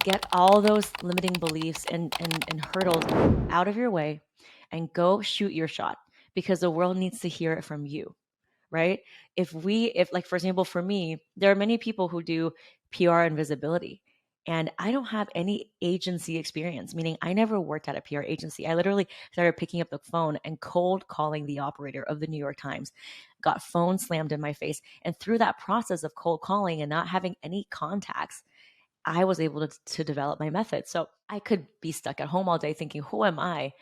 get all those limiting beliefs and hurdles out of your way and go shoot your shot because the world needs to hear it from you, right? If like, for example, for me, there are many people who do PR and visibility. And I don't have any agency experience, meaning I never worked at a PR agency. I literally started picking up the phone and cold calling the operator of the New York Times, got phone slammed in my face. And through that process of cold calling and not having any contacts, I was able to develop my method. So I could be stuck at home all day thinking, who am I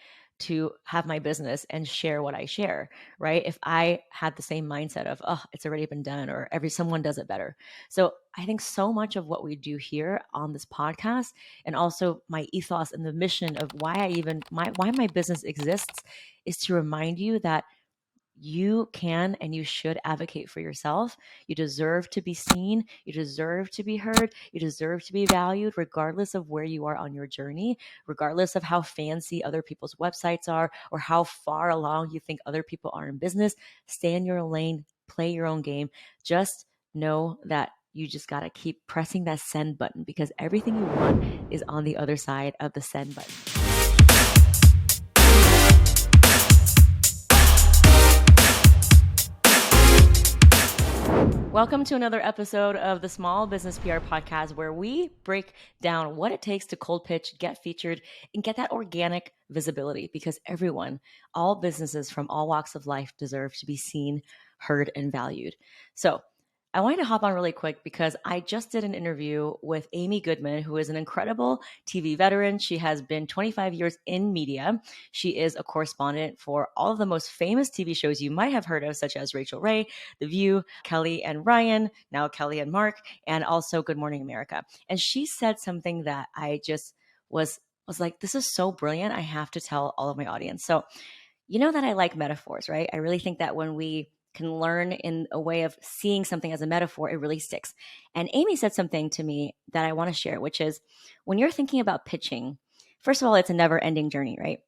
to have my business and share what I share, right? If I had the same mindset of, oh, it's already been done or someone does it better. So I think so much of what we do here on this podcast and also my ethos and the mission of why my business exists is to remind you that you can and you should advocate for yourself. You deserve to be seen. You deserve to be heard. You deserve to be valued, regardless of where you are on your journey, regardless of how fancy other people's websites are or how far along you think other people are in business. Stay in your lane, play your own game. Just know that you just got to keep pressing that send button because everything you want is on the other side of the send button. Welcome to another episode of the Small Business PR Podcast, where we break down what it takes to cold pitch, get featured, and get that organic visibility because everyone, all businesses from all walks of life deserve to be seen, heard, and valued. So I wanted to hop on really quick because I just did an interview with Amy Goodman, who is an incredible TV veteran. She has been 25 years in media. She is a correspondent for all of the most famous TV shows you might have heard of, such as Rachel Ray, The View, Kelly and Ryan, now Kelly and Mark, and also Good Morning America. And she said something that I just was like, this is so brilliant. I have to tell all of my audience. So, you know that I like metaphors, right? I really think that when we can learn in a way of seeing something as a metaphor, it really sticks. And Amy said something to me that I want to share, which is when you're thinking about pitching, first of all, it's a never ending journey, right?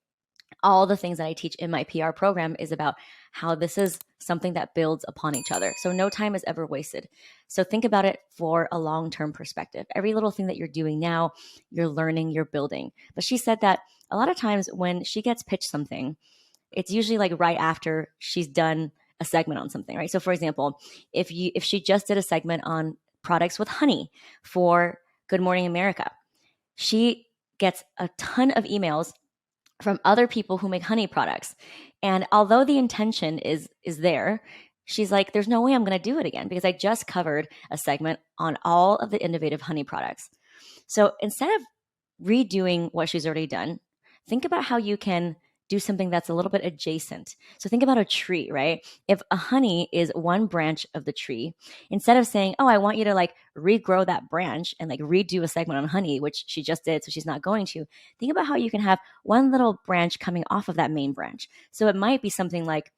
All the things that I teach in my PR program is about how this is something that builds upon each other. So no time is ever wasted. So think about it for a long-term perspective. Every little thing that you're doing now, you're learning, you're building. But she said that a lot of times when she gets pitched something, it's usually like right after she's done a segment on something, right? So for example, if she just did a segment on products with honey for Good Morning America, she gets a ton of emails from other people who make honey products. And although the intention is there, she's like, there's no way I'm going to do it again because I just covered a segment on all of the innovative honey products. So instead of redoing what she's already done, think about how you can do something that's a little bit adjacent. So think about a tree, right? If a honey is one branch of the tree, instead of saying, oh, I want you to like regrow that branch and like redo a segment on honey, which she just did, so she's not going to, think about how you can have one little branch coming off of that main branch. So it might be something like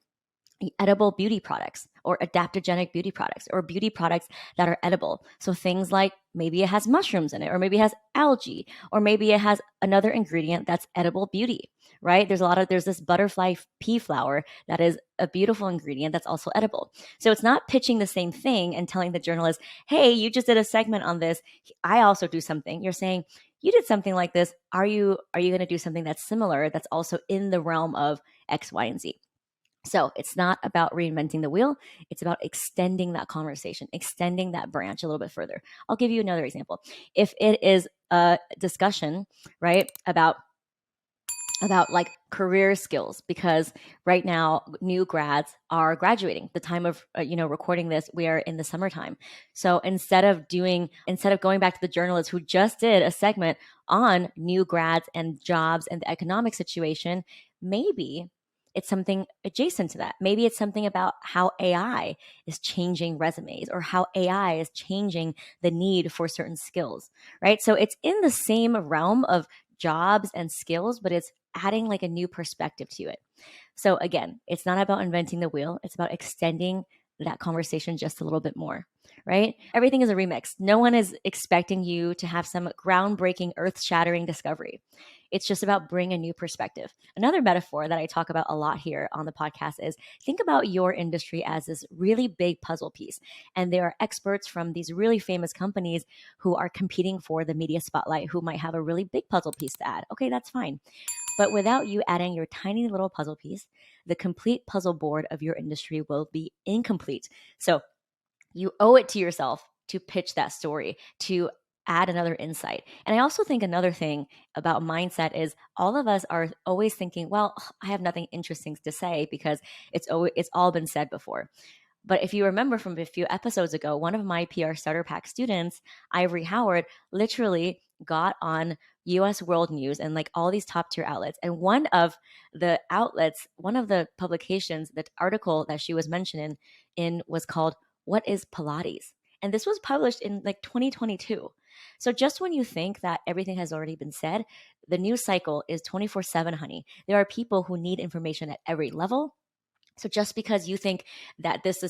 edible beauty products or adaptogenic beauty products or beauty products that are edible. So things like maybe it has mushrooms in it, or maybe it has algae, or maybe it has another ingredient that's edible beauty, right? There's this butterfly pea flower that is a beautiful ingredient that's also edible. So it's not pitching the same thing and telling the journalist, hey, you just did a segment on this. I also do something. You're saying, you did something like this. Are you going to do something that's similar that's also in the realm of X, Y, and Z? So it's not about reinventing the wheel. It's about extending that conversation, extending that branch a little bit further. I'll give you another example. If it is a discussion, right, about like career skills, because right now new grads are graduating. The time of recording this, we are in the summertime. So instead of going back to the journalist who just did a segment on new grads and jobs and the economic situation, maybe it's something adjacent to that. Maybe it's something about how AI is changing resumes or how AI is changing the need for certain skills, right? So it's in the same realm of jobs and skills, but it's adding like a new perspective to it. So again, it's not about inventing the wheel. It's about extending that conversation just a little bit more, right? Everything is a remix. No one is expecting you to have some groundbreaking, earth-shattering discovery. It's just about bringing a new perspective. Another metaphor that I talk about a lot here on the podcast is think about your industry as this really big puzzle piece. And there are experts from these really famous companies who are competing for the media spotlight who might have a really big puzzle piece to add. Okay, that's fine. But without you adding your tiny little puzzle piece, the complete puzzle board of your industry will be incomplete. So you owe it to yourself to pitch that story, to add another insight. And I also think another thing about mindset is all of us are always thinking, well, I have nothing interesting to say because it's all been said before. But if you remember from a few episodes ago, one of my PR Starter Pack students, Ivory Howard, literally got on US World News and like all these top tier outlets. And one of the outlets, one of the publications, the article that she was mentioned in was called What is Pilates? And this was published in like 2022. So just when you think that everything has already been said, the news cycle is 24/7, honey. There are people who need information at every level. So just because you think that this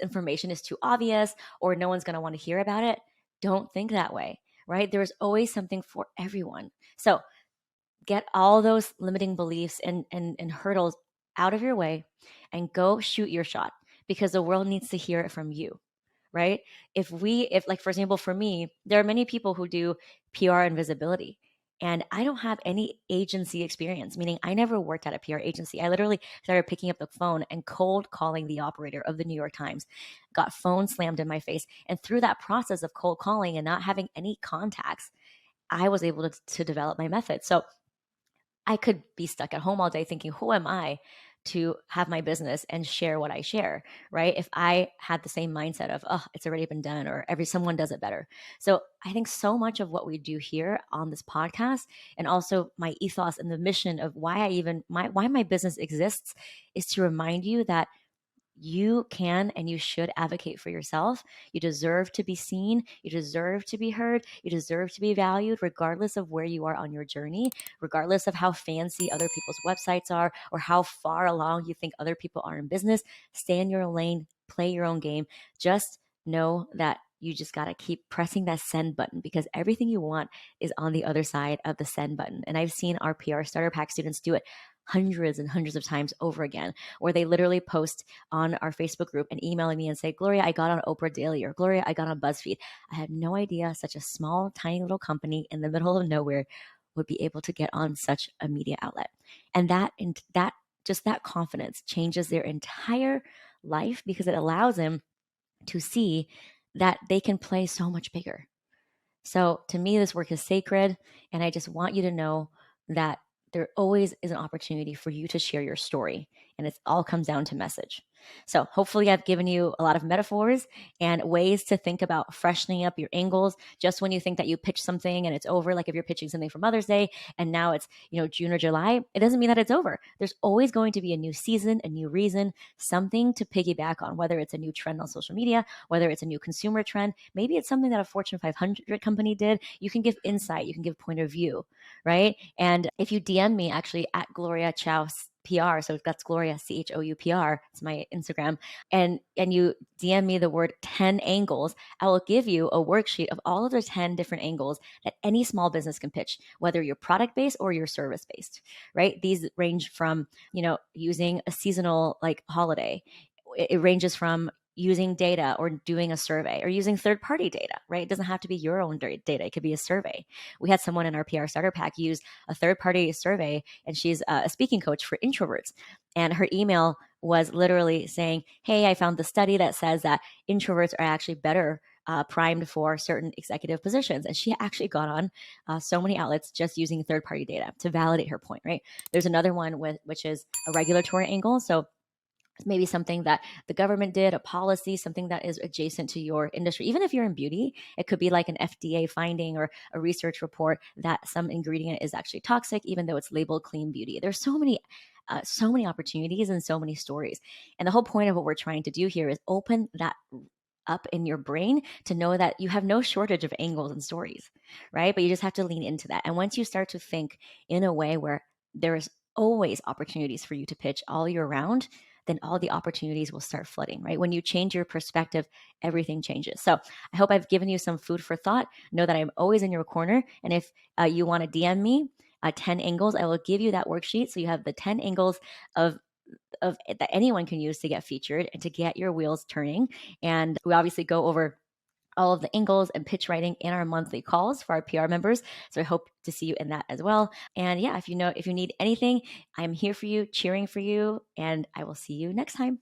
information is too obvious or no one's going to want to hear about it, don't think that way, right? There's always something for everyone. So get all those limiting beliefs and hurdles out of your way and go shoot your shot because the world needs to hear it from you, right? If like, for example, for me, there are many people who do PR and visibility. And I don't have any agency experience, meaning I never worked at a PR agency. I literally started picking up the phone and cold calling the operator of the New York Times, got phone slammed in my face. And through that process of cold calling and not having any contacts, I was able to develop my method. So I could be stuck at home all day thinking, who am I to have my business and share what I share, right? If I had the same mindset of, oh, it's already been done or someone does it better. So I think so much of what we do here on this podcast and also my ethos and the mission of why my business exists is to remind you that you can and you should advocate for yourself. You deserve to be seen. You deserve to be heard. You deserve to be valued, regardless of where you are on your journey, regardless of how fancy other people's websites are or how far along you think other people are in business. Stay in your lane, play your own game. Just know that you just got to keep pressing that send button because everything you want is on the other side of the send button. And I've seen our PR Starter Pack students do it hundreds and hundreds of times over again, where they literally post on our Facebook group and emailing me and say, Gloria, I got on Oprah Daily, or Gloria, I got on BuzzFeed. I had no idea such a small, tiny little company in the middle of nowhere would be able to get on such a media outlet. And that confidence changes their entire life because it allows them to see that they can play so much bigger. So to me, this work is sacred. And I just want you to know that there always is an opportunity for you to share your story. And it all comes down to message. So hopefully I've given you a lot of metaphors and ways to think about freshening up your angles. Just when you think that you pitch something and it's over, like if you're pitching something for Mother's Day and now it's, June or July, it doesn't mean that it's over. There's always going to be a new season, a new reason, something to piggyback on, whether it's a new trend on social media, whether it's a new consumer trend, maybe it's something that a Fortune 500 company did. You can give insight, you can give point of view, right? And if you DM me actually at Gloria Chou PR, so that's Gloria CHOUPR, it's my Instagram, and you DM me the word 10 angles, I will give you a worksheet of all of the 10 different angles that any small business can pitch, whether you're product based or you're service based, right? These range from, using a seasonal like holiday. It ranges from using data or doing a survey or using third-party data, right? It doesn't have to be your own data. It could be a survey. We had someone in our PR Starter Pack use a third-party survey, and she's a speaking coach for introverts. And her email was literally saying, hey, I found the study that says that introverts are actually better primed for certain executive positions. And she actually got on so many outlets just using third-party data to validate her point, right? There's another one which is a regulatory angle. So maybe something that the government did, a policy, something that is adjacent to your industry. Even if you're in beauty, it could be like an FDA finding or a research report that some ingredient is actually toxic, even though it's labeled clean beauty. There's so many opportunities and so many stories. And the whole point of what we're trying to do here is open that up in your brain to know that you have no shortage of angles and stories, right? But you just have to lean into that. And once you start to think in a way where there's always opportunities for you to pitch all year round, then all the opportunities will start flooding, right? When you change your perspective, everything changes. So I hope I've given you some food for thought. Know that I'm always in your corner. And if you want to DM me 10 angles. I will give you that worksheet so you have the 10 angles of that anyone can use to get featured and to get your wheels turning. And we obviously go over all of the angles and pitch writing in our monthly calls for our PR members. So I hope to see you in that as well. And yeah, if you need anything, I'm here for you, cheering for you, and I will see you next time.